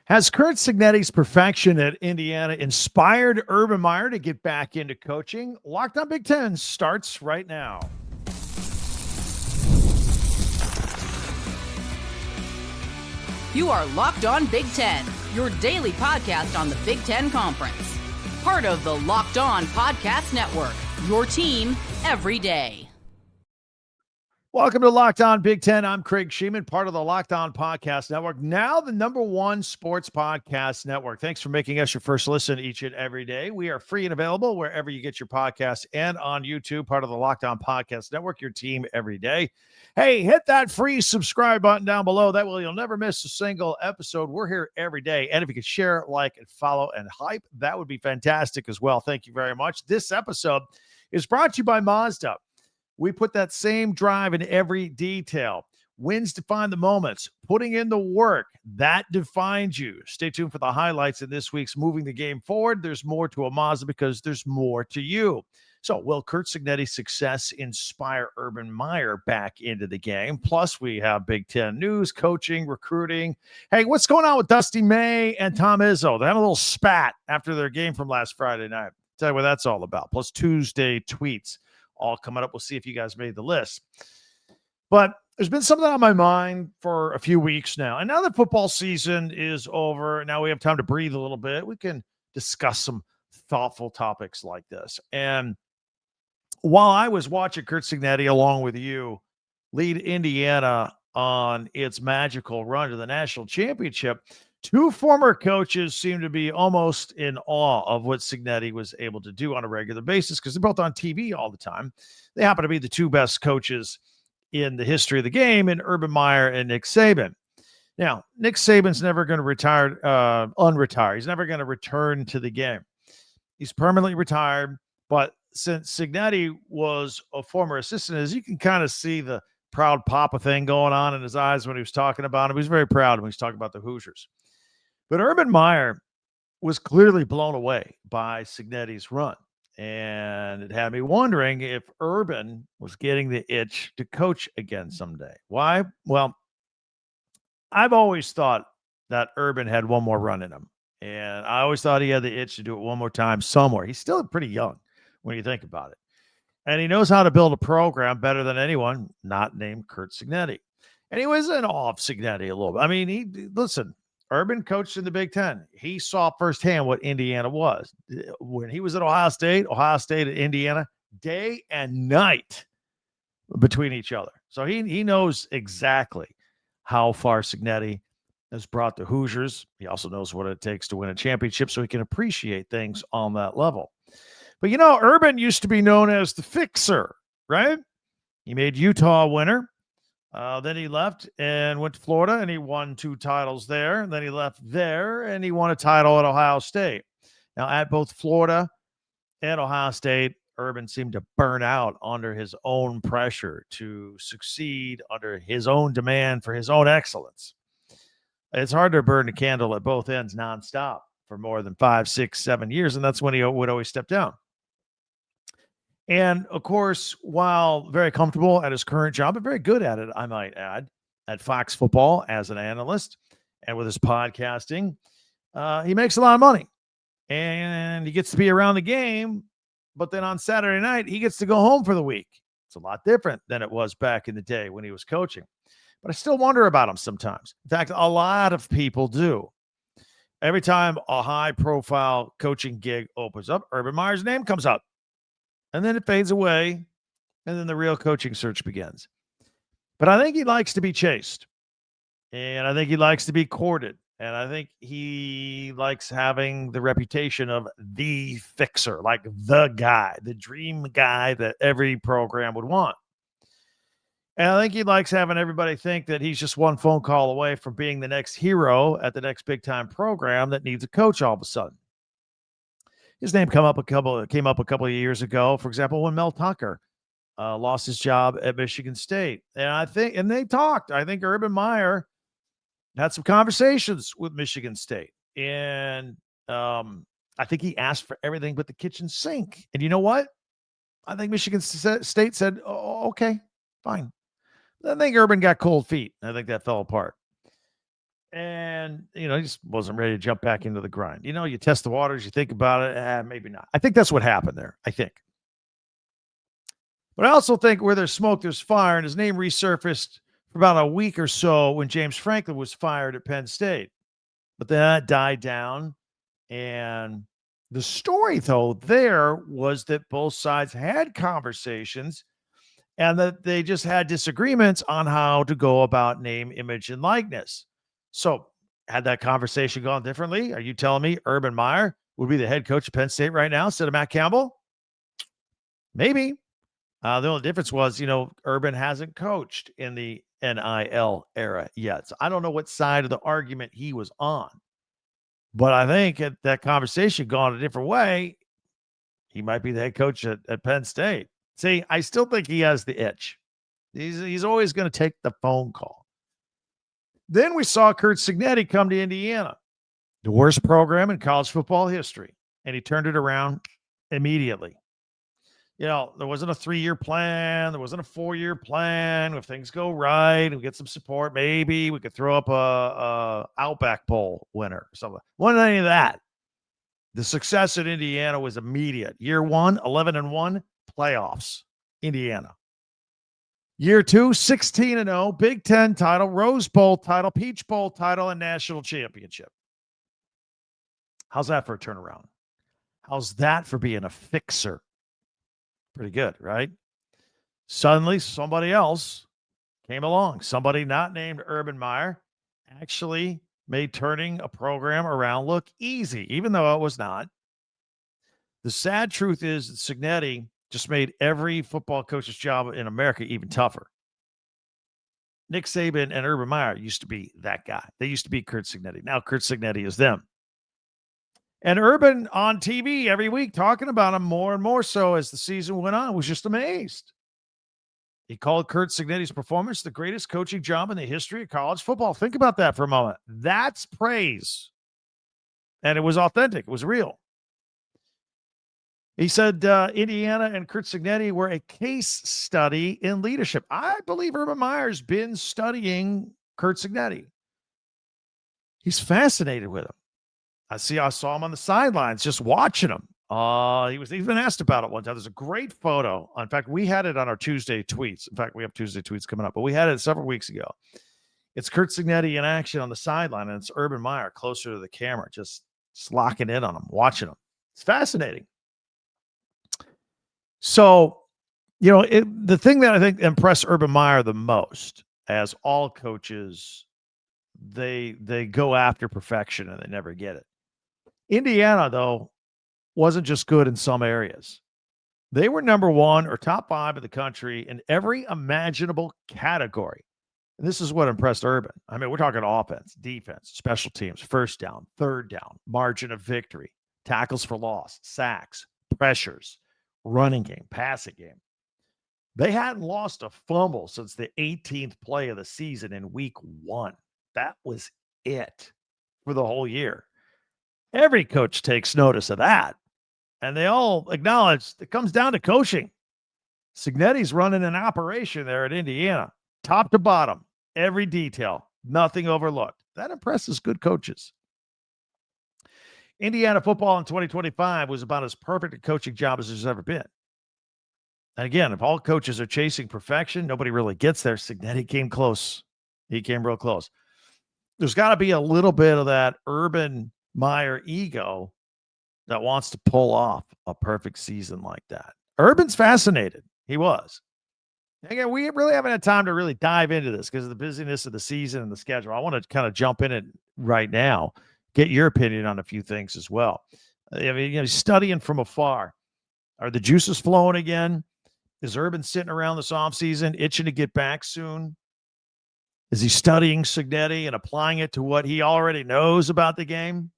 Has Curt Cignetti's perfection at Indiana inspired Urban Meyer to get back into coaching? Locked on Big Ten starts right now. You are Locked on Big Ten, your daily podcast on the Big Ten Conference. Part of the Locked On Podcast Network, your team every day. Welcome to Locked On Big Ten. I'm Craig Shemon, part of the Locked On Podcast Network, now the #1 sports podcast network. Thanks for making us your first listen each and every day. We are free and available wherever you get your podcasts and on YouTube, part of the Locked On Podcast Network, your team every day. Hey, hit that free subscribe button down below. That way you'll never miss a single episode. We're here every day. And if you could share, like, and follow, and hype, that would be fantastic as well. Thank you very much. This episode is brought to you by Mazda. We put that same drive in every detail. Wins define the moments. Putting in the work, that defines you. Stay tuned for the highlights in this week's Moving the Game Forward. There's more to a Mazda because there's more to you. So will Curt Cignetti's success inspire Urban Meyer back into the game? Plus, we have Big Ten news, coaching, recruiting. Hey, what's going on with Dusty May and Tom Izzo? They had a little spat after their game from last Friday night. Tell you what that's all about. Plus Tuesday tweets. All coming up. We'll see if you guys made the list. But there's been something on my mind for a few weeks now. And now that football season is over, now we have time to breathe a little bit. We can discuss some thoughtful topics like this. And while I was watching Curt Cignetti along with you lead Indiana on its magical run to the national championship, two former coaches seem to be almost in awe of what Cignetti was able to do on a regular basis because they're both on TV all the time. They happen to be the two best coaches in the history of the game in Urban Meyer and Nick Saban. Now, Nick Saban's never going to unretire. He's never going to return to the game. He's permanently retired, but since Cignetti was a former assistant, as you can kind of see the proud papa thing going on in his eyes when he was talking about him. He was very proud when he was talking about the Hoosiers. But Urban Meyer was clearly blown away by Cignetti's run. And it had me wondering if Urban was getting the itch to coach again someday. Why? Well, I've always thought that Urban had one more run in him. And I always thought he had the itch to do it one more time somewhere. He's still pretty young when you think about it. And he knows how to build a program better than anyone not named Curt Cignetti. And he was in awe of Cignetti a little bit. I mean, listen, Urban coached in the Big Ten. He saw firsthand what Indiana was. When he was at Ohio State and Indiana, day and night between each other. So he knows exactly how far Cignetti has brought the Hoosiers. He also knows what it takes to win a championship, so he can appreciate things on that level. But, Urban used to be known as the fixer, right? He made Utah a winner. Then he left and went to Florida, and he won 2 titles there. And then he left there, and he won a title at Ohio State. Now, at both Florida and Ohio State, Urban seemed to burn out under his own pressure to succeed, under his own demand for his own excellence. It's hard to burn a candle at both ends nonstop for more than 5, 6, 7 years, and that's when he would always step down. And, of course, while very comfortable at his current job, but very good at it, I might add, at Fox Football as an analyst and with his podcasting, he makes a lot of money. And he gets to be around the game, but then on Saturday night, he gets to go home for the week. It's a lot different than it was back in the day when he was coaching. But I still wonder about him sometimes. In fact, a lot of people do. Every time a high-profile coaching gig opens up, Urban Meyer's name comes up. And then it fades away, and then the real coaching search begins. But I think he likes to be chased, and I think he likes to be courted, and I think he likes having the reputation of the fixer, like the guy, the dream guy that every program would want. And I think he likes having everybody think that he's just one phone call away from being the next hero at the next big-time program that needs a coach all of a sudden. His name came up a couple of years ago, for example, when Mel Tucker lost his job at Michigan State. And they talked. I think Urban Meyer had some conversations with Michigan State. And I think he asked for everything but the kitchen sink. And you know what? I think Michigan State said, oh, okay, fine. I think Urban got cold feet. I think that fell apart. And, he just wasn't ready to jump back into the grind. You test the waters, you think about it, maybe not. I think that's what happened there, I think. But I also think where there's smoke, there's fire, and his name resurfaced for about a week or so when James Franklin was fired at Penn State. But then that died down. And the story, though, there was that both sides had conversations and that they just had disagreements on how to go about name, image, and likeness. So, had that conversation gone differently? Are you telling me Urban Meyer would be the head coach of Penn State right now instead of Matt Campbell? Maybe. The only difference was, Urban hasn't coached in the NIL era yet. So I don't know what side of the argument he was on. But I think if that conversation gone a different way, he might be the head coach at Penn State. See, I still think he has the itch. He's always going to take the phone call. Then we saw Curt Cignetti come to Indiana, the worst program in college football history, and he turned it around immediately. There wasn't a 3-year plan. There wasn't a 4-year plan. If things go right and we get some support, maybe we could throw up a Outback Bowl winner or something. Wasn't any of that. The success at Indiana was immediate. Year 1, 11-1, playoffs, Indiana. Year 2, 16-0, Big Ten title, Rose Bowl title, Peach Bowl title, and national championship. How's that for a turnaround? How's that for being a fixer? Pretty good, right? Suddenly, somebody else came along. Somebody not named Urban Meyer actually made turning a program around look easy, even though it was not. The sad truth is that Cignetti just made every football coach's job in America even tougher. Nick Saban and Urban Meyer used to be that guy. They used to be Curt Cignetti. Now Curt Cignetti is them. And Urban on TV every week talking about him more and more so as the season went on, was just amazed. He called Curt Cignetti's performance the greatest coaching job in the history of college football. Think about that for a moment. That's praise. And it was authentic. It was real. He said Indiana and Curt Cignetti were a case study in leadership. I believe Urban Meyer's been studying Curt Cignetti. He's fascinated with him. I saw him on the sidelines just watching him. He's been asked about it one time. There's a great photo. In fact, we had it on our Tuesday tweets. In fact, we have Tuesday tweets coming up, but we had it several weeks ago. It's Curt Cignetti in action on the sideline, and it's Urban Meyer closer to the camera, just locking in on him, watching him. It's fascinating. So, the thing that I think impressed Urban Meyer the most, as all coaches, they go after perfection and they never get it. Indiana, though, wasn't just good in some areas. They were number 1 or top 5 in the country in every imaginable category. And this is what impressed Urban. I mean, we're talking offense, defense, special teams, first down, third down, margin of victory, tackles for loss, sacks, pressures, running game, passing game. They hadn't lost a fumble since the 18th play of the season in week 1. That was it for the whole year. Every coach takes notice of that. And they all acknowledge it comes down to coaching. Cignetti's running an operation there at Indiana, top to bottom, every detail, nothing overlooked. That impresses good coaches. Indiana football in 2025 was about as perfect a coaching job as there's ever been. And again, if all coaches are chasing perfection, nobody really gets there. Cignetti came close. He came real close. There's got to be a little bit of that Urban Meyer ego that wants to pull off a perfect season like that. Urban's fascinated. He was. Again, we really haven't had time to really dive into this because of the busyness of the season and the schedule. I want to kind of jump in it right now, get your opinion on a few things as well. I mean, studying from afar. Are the juices flowing again? Is Urban sitting around this offseason itching to get back soon? Is he studying Cignetti and applying it to what he already knows about the game?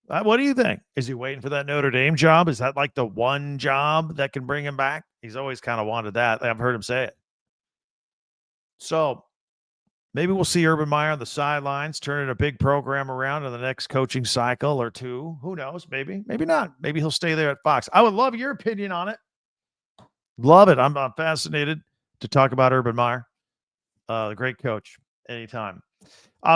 What do you think? Is he waiting for that Notre Dame job? Is that like the one job that can bring him back? He's always kind of wanted that. I've heard him say it. So maybe we'll see Urban Meyer on the sidelines turning a big program around in the next coaching cycle or two. Who knows? Maybe not. Maybe he'll stay there at Fox. I would love your opinion on it. Love it. I'm fascinated to talk about Urban Meyer. The great coach anytime.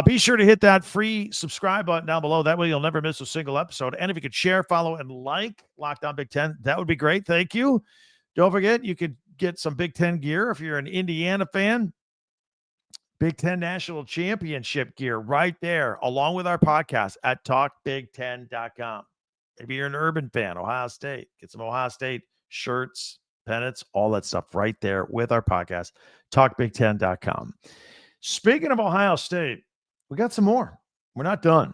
Be sure to hit that free subscribe button down below. That way you'll never miss a single episode. And if you could share, follow, and like Locked On Big Ten, that would be great. Thank you. Don't forget, you could get some Big Ten gear if you're an Indiana fan. Big Ten National Championship gear right there, along with our podcast at talkbig10.com. Maybe you're an Urban fan, Ohio State. Get some Ohio State shirts, pennants, all that stuff right there with our podcast, talkbig10.com. Speaking of Ohio State, we got some more. We're not done.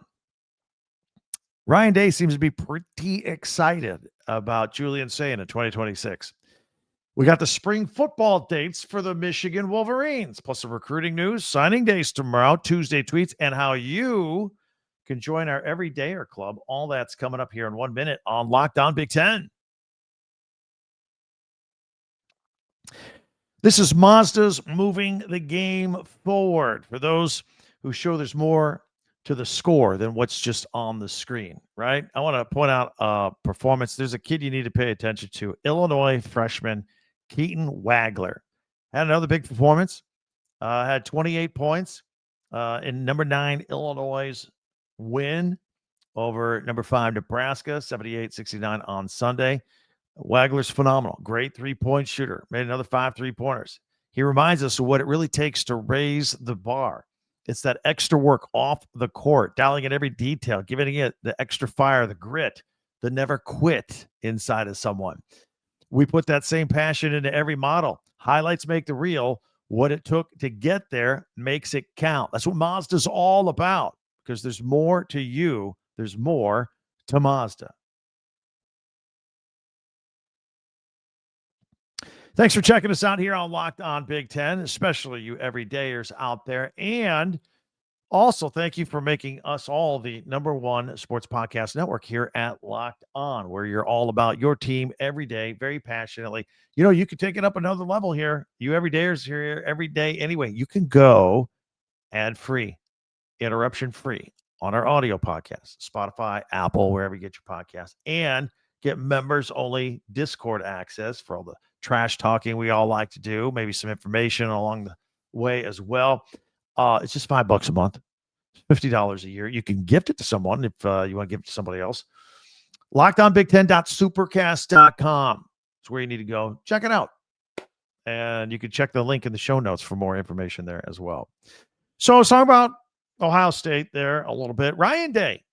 Ryan Day seems to be pretty excited about Julian Sayin in 2026. We got the spring football dates for the Michigan Wolverines, plus some recruiting news, signing days tomorrow, Tuesday tweets, and how you can join our Everydayer Club. All that's coming up here in 1 minute on Locked On Big Ten. This is Mazda's moving the game forward. For those who show there's more to the score than what's just on the screen, right? I want to point out a performance. There's a kid you need to pay attention to. Illinois freshman Keaton Wagler had another big performance. Had 28 points in number 9 Illinois' win over number 5 Nebraska, 78-69 on Sunday. Wagler's phenomenal. Great three-point shooter. Made another 5 3-pointers. He reminds us of what it really takes to raise the bar. It's that extra work off the court, dialing in every detail, giving it the extra fire, the grit, the never quit inside of someone. We put that same passion into every model. Highlights make the reel. What it took to get there makes it count. That's what Mazda's all about, because there's more to you. There's more to Mazda. Thanks for checking us out here on Locked On Big Ten, especially you everydayers out there. And also, thank you for making us all the #1 sports podcast network here at Locked On, where you're all about your team every day, very passionately. You know, you can take it up another level here. You everydayers here every day. Anyway, you can go ad-free, interruption-free on our audio podcast, Spotify, Apple, wherever you get your podcasts, and get members-only Discord access for all the trash talking we all like to do, maybe some information along the way as well. It's just $5 a month, $50 a year. You can gift it to someone if you want to give it to somebody else. LockedOnBig10.supercast.com is where you need to go. Check it out. And you can check the link in the show notes for more information there as well. So let's talk about Ohio State there a little bit. Ryan Day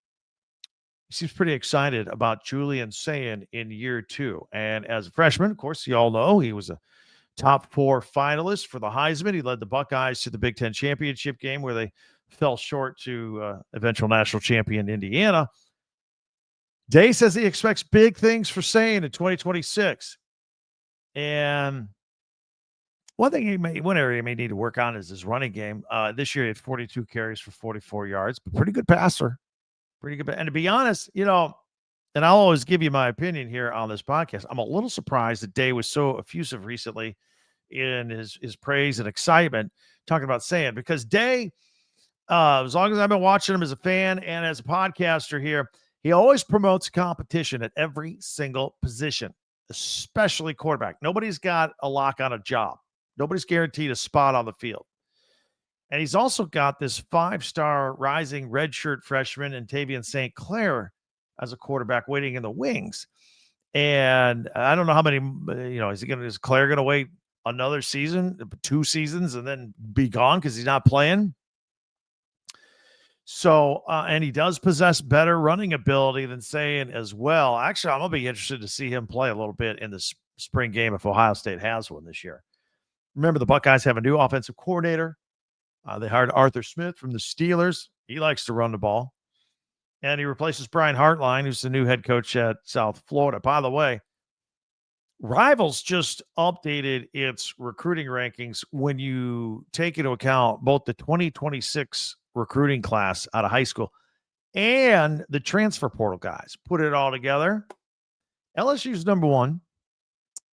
seems pretty excited about Julian Sayin in year 2. And as a freshman, of course, you all know he was a top 4 finalist for the Heisman. He led the Buckeyes to the Big Ten championship game where they fell short to eventual national champion Indiana. Day says he expects big things for Sayin in 2026. And one area he may need to work on is his running game. This year he had 42 carries for 44 yards, but pretty good passer. Pretty good. And to be honest, you know, and I'll always give you my opinion here on this podcast, I'm a little surprised that Day was so effusive recently in his praise and excitement talking about Sayin, because Day, as long as I've been watching him as a fan and as a podcaster here, he always promotes competition at every single position, especially quarterback. Nobody's got a lock on a job. Nobody's guaranteed a spot on the field. And he's also got this 5-star rising redshirt freshman and Tavian St. Clair as a quarterback waiting in the wings. And I don't know how many, is Clair going to wait another season, 2 seasons, and then be gone because he's not playing? So, and he does possess better running ability than Sayin as well. Actually, I'm going to be interested to see him play a little bit in the spring game if Ohio State has one this year. Remember, the Buckeyes have a new offensive coordinator. They hired Arthur Smith from the Steelers. He likes to run the ball. And he replaces Brian Hartline, who's the new head coach at South Florida. By the way, Rivals just updated its recruiting rankings when you take into account both the 2026 recruiting class out of high school and the transfer portal guys. Put it all together. LSU's number 1.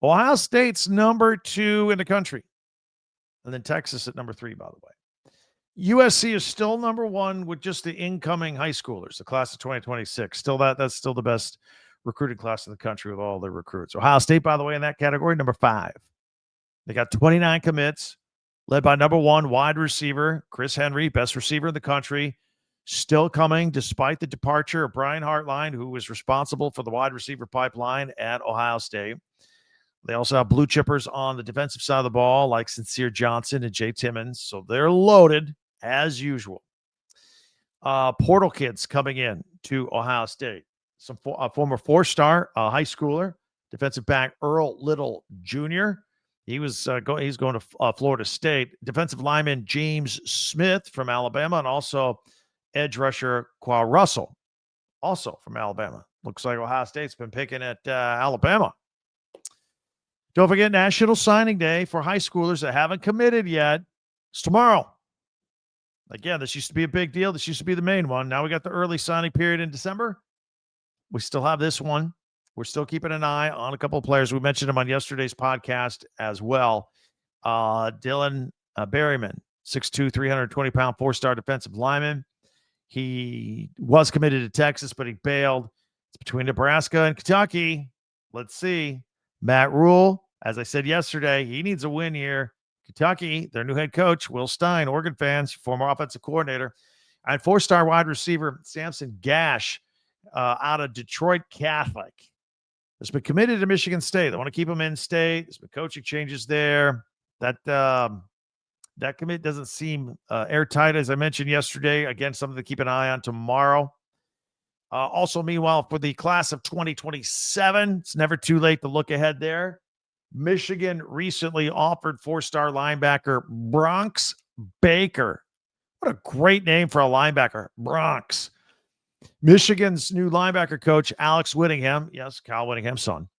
Ohio State's number 2 in the country. And then Texas at number 3, by the way. USC is still number 1 with just the incoming high schoolers, the class of 2026. That's still the best recruiting class in the country with all their recruits. Ohio State, by the way, in that category, number 5. They got 29 commits. led by number 1 wide receiver, Chris Henry, best receiver in the country, still coming despite the departure of Brian Hartline, who was responsible for the wide receiver pipeline at Ohio State. They also have blue chippers on the defensive side of the ball, like Sincere Johnson and Jay Timmons. So they're loaded as usual. Portal kids coming in to Ohio State. Some former 4-star high schooler, defensive back Earl Little Jr. He's going to Florida State. Defensive lineman James Smith from Alabama, and also edge rusher Qua Russell, also from Alabama. Looks like Ohio State's been picking at Alabama. Don't forget National Signing Day for high schoolers that haven't committed yet. It's tomorrow. Again, this used to be a big deal. This used to be the main one. Now we got the early signing period in December. We still have this one. We're still keeping an eye on a couple of players. We mentioned them on yesterday's podcast as well. Dylan Berryman, 6'2", 320-pound, 4-star defensive lineman. He was committed to Texas, but he bailed. It's between Nebraska and Kentucky. Let's see. Matt Rule, as I said yesterday, he needs a win here. Kentucky, their new head coach, Will Stein, Oregon fans, former offensive coordinator, and 4-star wide receiver Samson Gash out of Detroit Catholic has been committed to Michigan State. They want to keep him in state. There's been coaching changes there. That commit doesn't seem airtight, as I mentioned yesterday. Again, something to keep an eye on tomorrow. Also, meanwhile, for the class of 2027, it's never too late to look ahead there. Michigan recently offered 4-star linebacker Bronx Baker. What a great name for a linebacker, Bronx. Michigan's new linebacker coach, Alex Whittingham, yes, Kyle Whittingham's son,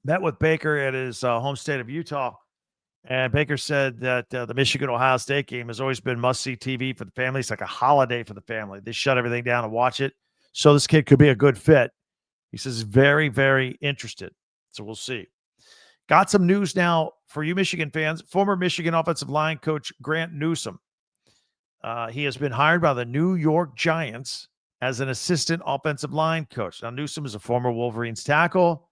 met with Baker at his home state of Utah. And Baker said that the Michigan-Ohio State game has always been must-see TV for the family. It's like a holiday for the family. They shut everything down and watch it. So this kid could be a good fit. He says very, very interested. So we'll see. Got some news now for you Michigan fans. Former Michigan offensive line coach Grant Newsome. He has been hired by the New York Giants as an assistant offensive line coach. Now, Newsome is a former Wolverines tackle.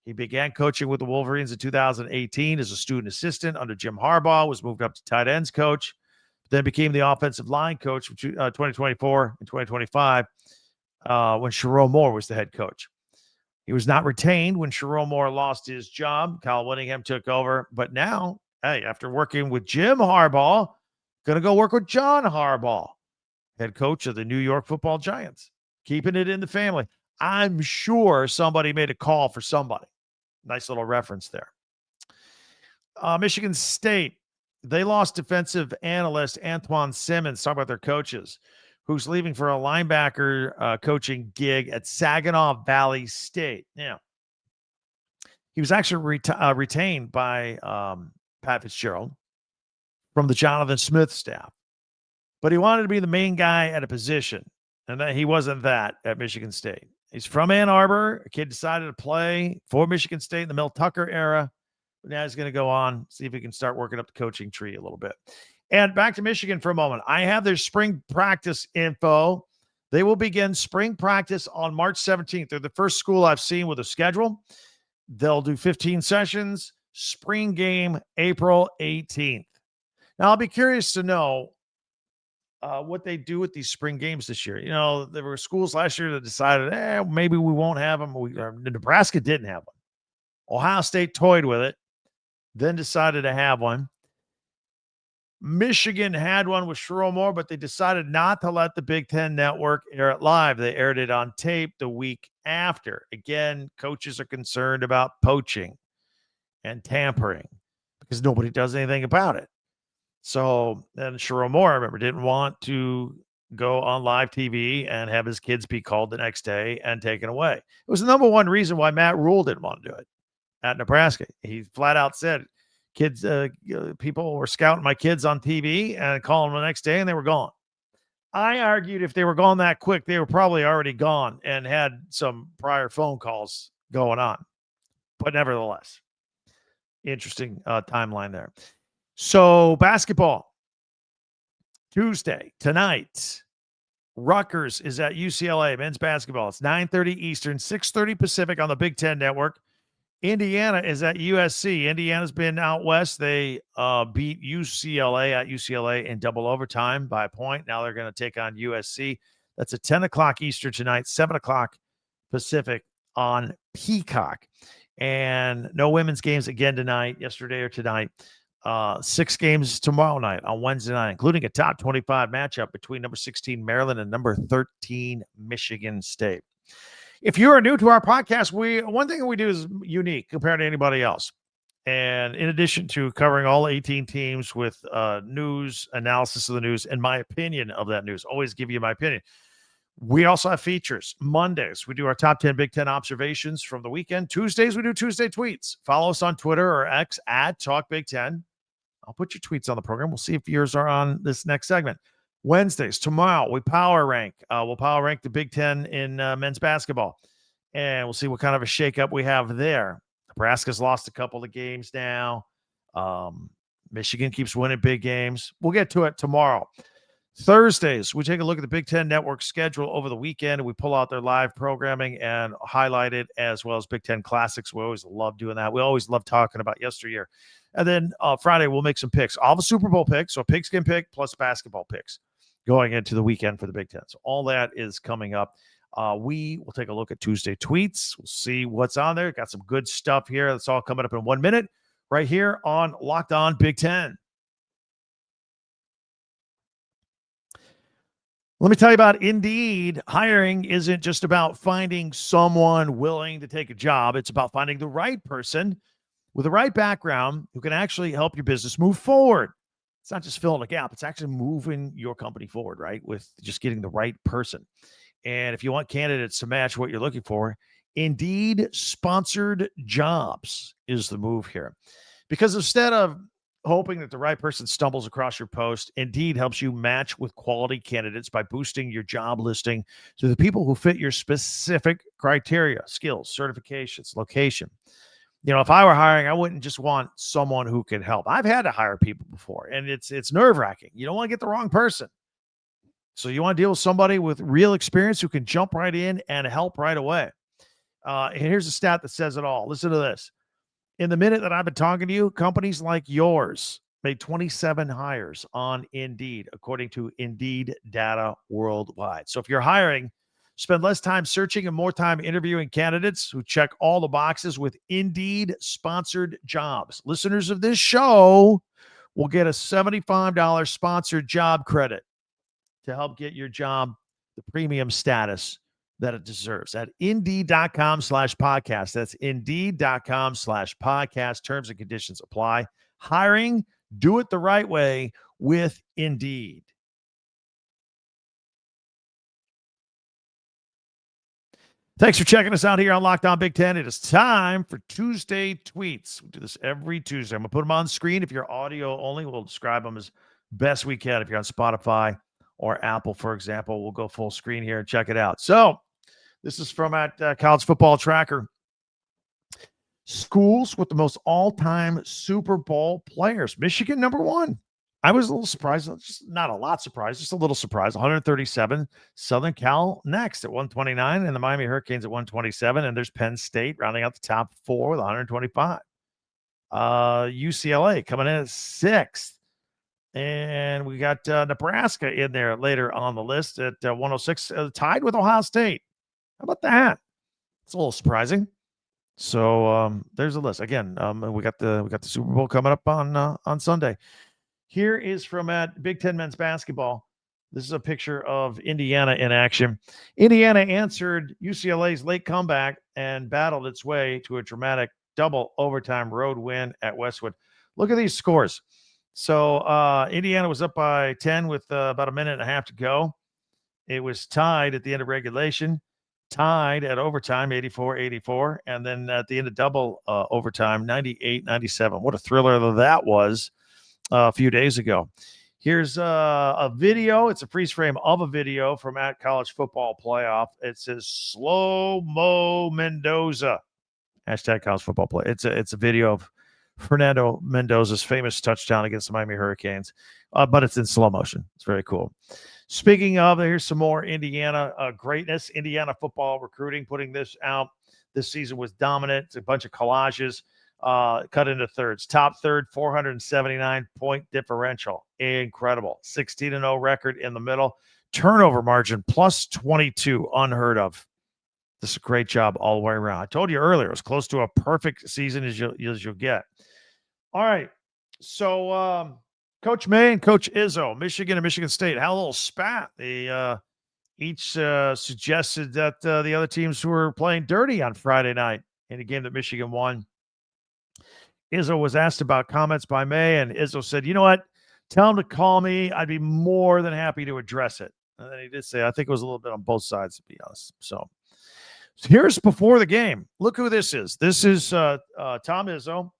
He began coaching with the Wolverines in 2018 as a student assistant under Jim Harbaugh, was moved up to tight ends coach, then became the offensive line coach from 2024 and 2025 when Sherrone Moore was the head coach. He was not retained when Sherrone Moore lost his job. Kyle Whittingham took over. But now, hey, after working with Jim Harbaugh, going to go work with John Harbaugh, head coach of the New York Football Giants, keeping it in the family. I'm sure somebody made a call for somebody. Nice little reference there. Michigan State, they lost defensive analyst Antoine Simmons. Talk about their coaches, who's leaving for a linebacker coaching gig at Saginaw Valley State. Now, he was actually retained by Pat Fitzgerald from the Jonathan Smith staff, but he wanted to be the main guy at a position, and that he wasn't that at Michigan State. He's from Ann Arbor. A kid decided to play for Michigan State in the Mel Tucker era. But now he's going to go on, see if he can start working up the coaching tree a little bit. And back to Michigan for a moment. I have their spring practice info. They will begin spring practice on March 17th. They're the first school I've seen with a schedule. They'll do 15 sessions. Spring game, April 18th. Now, I'll be curious to know what they do with these spring games this year. You know, there were schools last year that decided, maybe we won't have them. Nebraska didn't have one. Ohio State toyed with it, then decided to have one. Michigan had one with Sherrone Moore, but they decided not to let the Big Ten Network air it live. They aired it on tape the week after. Again, coaches are concerned about poaching and tampering because nobody does anything about it. So then Sherrone Moore, I remember, didn't want to go on live TV and have his kids be called the next day and taken away. It was the number one reason why Matt Rule didn't want to do it at Nebraska. He flat out said, kids, people were scouting my kids on TV and calling them the next day, and they were gone. I argued if they were gone that quick, they were probably already gone and had some prior phone calls going on. But nevertheless, interesting timeline there. So basketball, Tuesday, tonight, Rutgers is at UCLA, men's basketball. It's 9:30 Eastern, 6:30 Pacific on the Big Ten Network. Indiana is at USC. Indiana's been out west. They beat UCLA at UCLA in double overtime by a point. Now they're going to take on USC. That's at 10 o'clock Eastern tonight, 7 o'clock Pacific on Peacock. And no women's games again tonight, yesterday or tonight. 6 games tomorrow night on Wednesday night, including a top 25 matchup between number 16 Maryland and number 13 Michigan State. If you are new to our podcast, one thing we do is unique compared to anybody else. And in addition to covering all 18 teams with news, analysis of the news, and my opinion of that news, always give you my opinion. We also have features. Mondays, we do our top 10 Big Ten observations from the weekend. Tuesdays, we do Tuesday tweets. Follow us on Twitter or X at Talk Big Ten. I'll put your tweets on the program. We'll see if yours are on this next segment. Wednesdays, tomorrow, we power rank. We'll power rank the Big Ten in men's basketball. And we'll see what kind of a shakeup we have there. Nebraska's lost a couple of games now. Michigan keeps winning big games. We'll get to it tomorrow. Thursdays, we take a look at the Big Ten Network schedule over the weekend, and we pull out their live programming and highlight it, as well as Big Ten Classics. We always love doing that. We always love talking about yesteryear. And then Friday, we'll make some picks. All the Super Bowl picks, so pigskin pick plus basketball picks going into the weekend for the Big Ten. So all that is coming up. We will take a look at Tuesday tweets. We'll see what's on there. Got some good stuff here. That's all coming up in 1 minute right here on Locked On Big Ten. Let me tell you about Indeed. Hiring isn't just about finding someone willing to take a job. It's about finding the right person with the right background who can actually help your business move forward. It's not just filling a gap. It's actually moving your company forward, right? With just getting the right person. And if you want candidates to match what you're looking for, Indeed sponsored jobs is the move here. Because instead of hoping that the right person stumbles across your post, Indeed helps you match with quality candidates by boosting your job listing to the people who fit your specific criteria, skills, certifications, location. You know, if I were hiring, I wouldn't just want someone who can help. I've had to hire people before, and it's nerve-wracking. You don't want to get the wrong person. So you want to deal with somebody with real experience who can jump right in and help right away. And here's a stat that says it all. Listen to this. In the minute that I've been talking to you, companies like yours made 27 hires on Indeed, according to Indeed data worldwide. So if you're hiring, spend less time searching and more time interviewing candidates who check all the boxes with Indeed sponsored jobs. Listeners of this show will get a $75 sponsored job credit to help get your job the premium status that it deserves at Indeed.com/podcast. That's Indeed.com/podcast. Terms and conditions apply. Hiring, do it the right way with Indeed. Thanks for checking us out here on Locked On Big Ten. It is time for Tuesday tweets. We do this every Tuesday. I'm going to put them on screen. If you're audio only, we'll describe them as best we can. If you're on Spotify or Apple, for example, we'll go full screen here and check it out. So this is from at College Football Tracker. Schools with the most all-time Super Bowl players. Michigan, number 1. I was a little surprised. Just not a lot surprised, just a little surprised. 137. Southern Cal next at 129, and the Miami Hurricanes at 127. And there's Penn State rounding out the top 4 with 125. UCLA coming in at 6th. And we got Nebraska in there later on the list at 106, tied with Ohio State. How about that? It's a little surprising. So there's a list. Again, we got the Super Bowl coming up on Sunday. Here is from at Big Ten men's basketball. This is a picture of Indiana in action. Indiana answered UCLA's late comeback and battled its way to a dramatic double overtime road win at Westwood. Look at these scores. So Indiana was up by 10 with about a minute and a half to go. It was tied at the end of regulation, tied at overtime, 84-84, and then at the end of double overtime, 98-97. What a thriller that was a few days ago. Here's a video. It's a freeze frame of a video from at College Football Playoff. It says Slow-Mo Mendoza. Hashtag College Football Play. It's a video of Fernando Mendoza's famous touchdown against the Miami Hurricanes, but it's in slow motion. It's very cool. Speaking of, here's some more Indiana greatness. Indiana football recruiting, putting this out. this season was dominant. It's a bunch of collages cut into thirds. Top third, 479-point differential. Incredible. 16-0 record in the middle. Turnover margin, plus 22, unheard of. This is a great job all the way around. I told you earlier, it was close to a perfect season as you'll get. All right. So Coach May and Coach Izzo, Michigan and Michigan State, had a little spat. They each suggested that the other teams were playing dirty on Friday night in a game that Michigan won. Izzo was asked about comments by May, and Izzo said, you know what? Tell him to call me. I'd be more than happy to address it. And then he did say, I think it was a little bit on both sides, to be honest. So here's before the game. Look who this is. This is Tom Izzo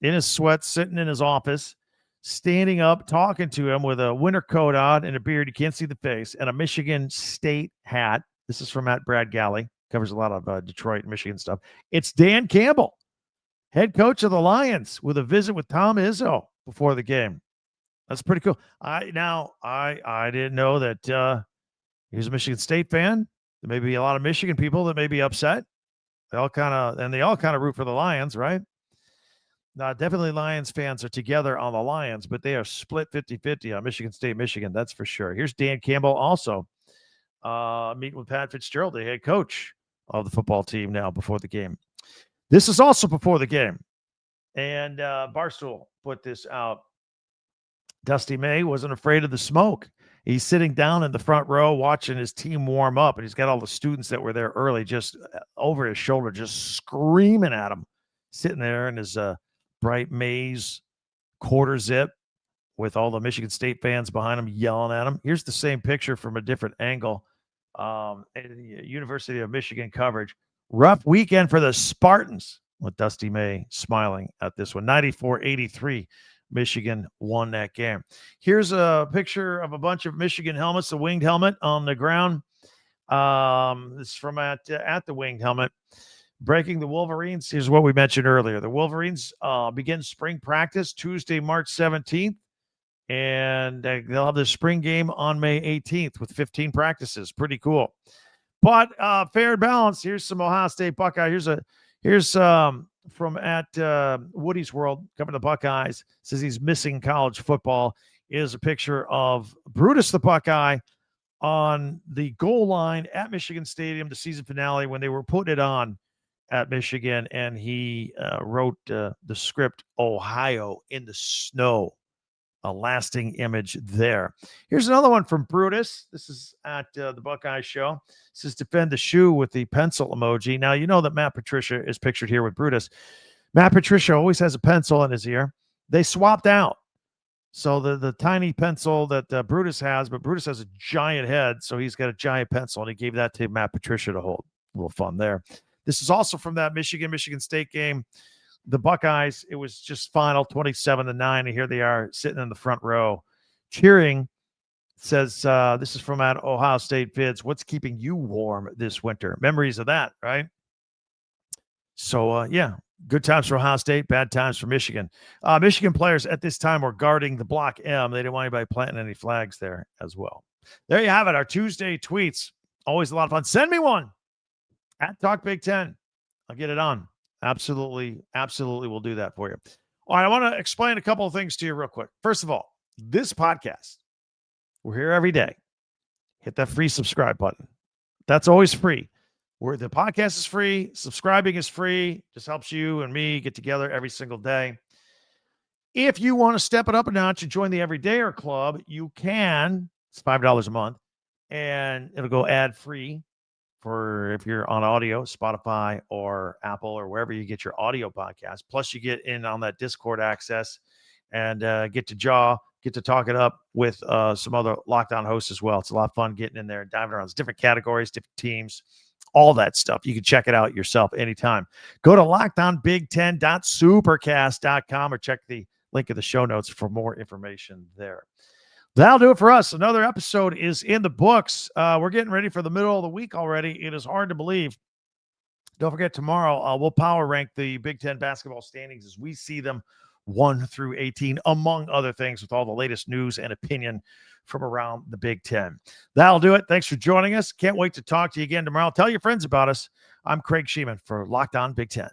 in his sweats, sitting in his office, standing up, talking to him with a winter coat on and a beard. You can't see the face, and a Michigan State hat. This is from Brad Galley. Covers a lot of Detroit and Michigan stuff. It's Dan Campbell, head coach of the Lions, with a visit with Tom Izzo before the game. That's pretty cool. I didn't know that he was a Michigan State fan. There may be a lot of Michigan people that may be upset. They all kind of root for the Lions, right? Now, definitely Lions fans are together on the Lions, but they are split 50-50 on Michigan State, Michigan. That's for sure. Here's Dan Campbell also meeting with Pat Fitzgerald, the head coach of the football team now before the game. This is also before the game. And Barstool put this out. Dusty May wasn't afraid of the smoke. He's sitting down in the front row watching his team warm up, and he's got all the students that were there early just over his shoulder, just screaming at him, sitting there in his bright maize quarter zip with all the Michigan State fans behind him yelling at him. Here's the same picture from a different angle. University of Michigan coverage. Rough weekend for the Spartans, with Dusty May smiling at this one. 94-83. Michigan won that game. Here's a picture of a bunch of Michigan helmets, the winged helmet on the ground. This is from at the winged helmet. Breaking the Wolverines. Here's what we mentioned earlier. The Wolverines begin spring practice Tuesday, March 17th, and they'll have the spring game on May 18th with 15 practices. Pretty cool. But fair and balanced. Here's some Ohio State Buckeye. Here's from at Woody's World, covering the Buckeyes, says he's missing college football. Is a picture of Brutus the Buckeye on the goal line at Michigan Stadium, the season finale, when they were putting it on at Michigan, and he wrote the script Ohio in the snow. A lasting image there. Here's another one from Brutus. This is at the Buckeye show. It says defend the shoe with the pencil emoji. Now, you know that Matt Patricia is pictured here with Brutus. Matt Patricia always has a pencil in his ear. They swapped out. So the tiny pencil that Brutus has, but Brutus has a giant head, so he's got a giant pencil, and he gave that to Matt Patricia to hold. A little fun there. This is also from that Michigan State game. The Buckeyes, it was just final 27-9, and here they are sitting in the front row cheering. It says, this is from at Ohio State Vids. What's keeping you warm this winter? Memories of that, right? So, yeah, good times for Ohio State, bad times for Michigan. Michigan players at this time were guarding the Block M. They didn't want anybody planting any flags there as well. There you have it, our Tuesday tweets. Always a lot of fun. Send me one at Talk Big Ten. I'll get it on. Absolutely we'll do that for you. All right, I want to explain a couple of things to you real quick. First of all, this podcast, we're here every day. Hit that free subscribe button. That's always free. The podcast is free. Subscribing is free. Just helps you and me get together every single day. If you want to step it up a notch and join the Everydayer Club, you can. It's $5 a month, and it'll go ad-free. For if you're on audio, Spotify or Apple or wherever you get your audio podcast. Plus, you get in on that Discord access and get to talk it up with some other Locked On hosts as well. It's a lot of fun getting in there and diving around. It's different categories, different teams, all that stuff. You can check it out yourself anytime. Go to LockedOnBig10.supercast.com or check the link in the show notes for more information there. That'll do it for us. Another episode is in the books. We're getting ready for the middle of the week already. It is hard to believe. Don't forget, tomorrow we'll power rank the Big Ten basketball standings as we see them 1 through 18, among other things, with all the latest news and opinion from around the Big Ten. That'll do it. Thanks for joining us. Can't wait to talk to you again tomorrow. Tell your friends about us. I'm Craig Shemon for Locked On Big Ten.